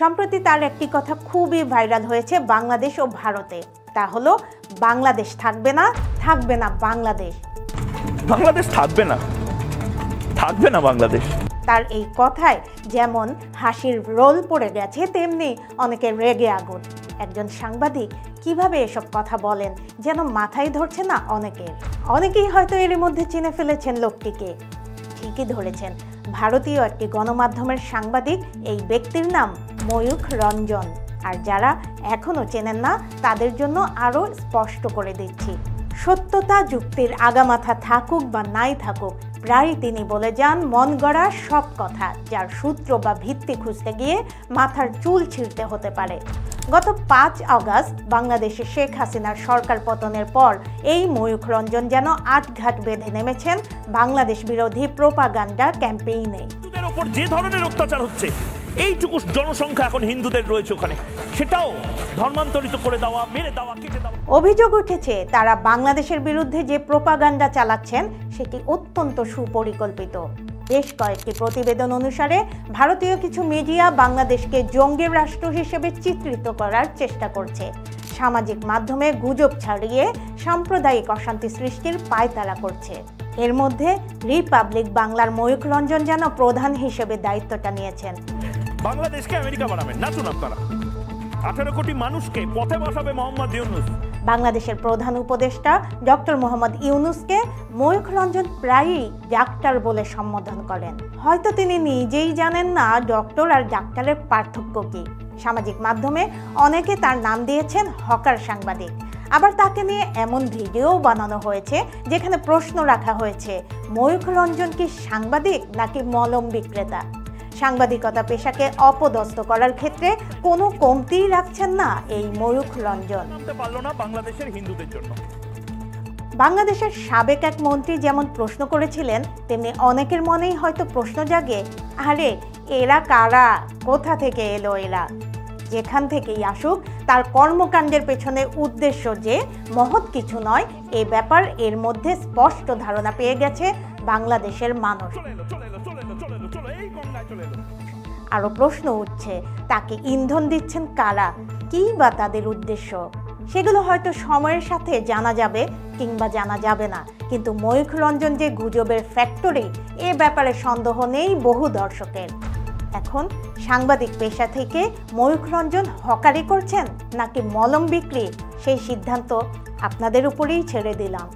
সম্প্রতি তার একটি কথা খুবই ভাইরাল হয়েছে বাংলাদেশ ও ভারতে। তা হলো বাংলাদেশ থাকবে না, থাকবে না বাংলাদেশ। বাংলাদেশ থাকবে না, থাকবে না বাংলাদেশ। তার এই কথায় যেমন হাসির রোল পড়ে গেছে, তেমনি অনেকে রেগে আগুন। একজন সাংবাদিক কিভাবে এসব কথা বলেন যেন মাথায় ধরছে না অনেকেই হয়তো এর মধ্যে চিনে ফেলেছেন লোকটিকে। ঠিকই ধরেছেন, ভারতীয় একটি গণমাধ্যমের সাংবাদিক। এই ব্যক্তির নাম ময়ূখ রঞ্জন। আর যারা এখনো চেনেন না তাদের জন্য আরও স্পষ্ট করে দিচ্ছি। সত্যতা যুক্তির আগামাথা থাকুক বা নাই থাকুক, প্রায় তিনি বলে যান মন গড়া সব কথা, যার সূত্র বা ভিত্তি খুঁজতে গিয়ে মাথার চুল ছিঁড়তে হতে পারে। গত ৫ আগস্ট বাংলাদেশে শেখ হাসিনার সরকার পতনের পর এই ময়ূখ রঞ্জন যেন আটঘাট বেঁধে নেমেছেন বাংলাদেশ বিরোধী প্রোপাগান্ডা ক্যাম্পেইনে। হিন্দুদের উপর যে ধরনের অত্যাচার হচ্ছে, এইটুকু জনসংখ্যা এখন হিন্দুদের রয়েছে ওখানে, সেটাও ধর্মান্তরিত করে দেওয়া, মেরে দেওয়া, কেটে দেওয়া। অভিযোগ উঠেছে তারা বাংলাদেশের বিরুদ্ধে যে প্রোপাগান্ডা চালাচ্ছেন সেটি অত্যন্ত সুপরিকল্পিত। বেশ কয়েকটি প্রতিবেদন অনুসারে ভারতীয় কিছু মিডিয়া বাংলাদেশকে জঙ্গি রাষ্ট্র হিসেবে চিত্রিত করার চেষ্টা করছে। সামাজিক মাধ্যমে গুজব ছড়িয়ে সাম্প্রদায়িক অশান্তি সৃষ্টির পায়তারা করছে। এর মধ্যে রিপাবলিক বাংলার ময়ূখ রঞ্জন যেন প্রধান হিসেবে দায়িত্বটা নিয়েছেন। বাংলাদেশকে আমেরিকা বানাবেন, নাচুন আপনারা। 18 কোটি মানুষকে পথে বসাবে মোহাম্মদ ইউনূস। বাংলাদেশের প্রধান উপদেষ্টা ডক্টর মোহাম্মদ ইউনূসকে ময়ূখ রঞ্জন প্রায়ই ডাক্তার বলে সম্বোধন করেন। হয়তো তিনি নিজেই জানেন না ডক্টর আর ডাক্তারের পার্থক্য কী। সামাজিক মাধ্যমে অনেকে তার নাম দিয়েছেন হকার সাংবাদিক। আবার তাকে নিয়ে এমন ভিডিও বানানো হয়েছে যেখানে প্রশ্ন রাখা হয়েছে, ময়ূখ রঞ্জন কি সাংবাদিক নাকি মলম বিক্রেতা? সাংবাদিকতা পেশাকে অপদস্থ করার ক্ষেত্রে কোনো কমতিই রাখছেন না এই ময়ূখ রঞ্জন। বাংলাদেশের হিন্দুদের জন্য বাংলাদেশের সাবেক এক মন্ত্রী যেমন প্রশ্ন করেছিলেন, তেমনি অনেকের মনেই হয়তো প্রশ্ন জাগে, আরে এরা কারা, কোথা থেকে এলো এরা? যেখান থেকেই আসুক, তার কর্মকাণ্ডের পেছনে উদ্দেশ্য যে মহৎ কিছু নয়, এ ব্যাপার এর মধ্যে স্পষ্ট ধারণা পেয়ে গেছে বাংলাদেশের মানুষ। আরো প্রশ্ন উঠছে, তাকে ইন্ধন দিচ্ছেন কারা, কি বা তাদের উদ্দেশ্য? সেগুলো হয়তো সময়ের সাথে জানা যাবে কিংবা জানা যাবে না, কিন্তু ময়ূখ রঞ্জন যে গুজবের ফ্যাক্টরি, এ ব্যাপারে সন্দেহ নেই বহু দর্শকের। এখন সাংবাদিক পেশা থেকে ময়ূখ রঞ্জন হকারি করছেন নাকি মলম বিক্রি, সেই সিদ্ধান্ত আপনাদের উপরেই ছেড়ে দিলাম।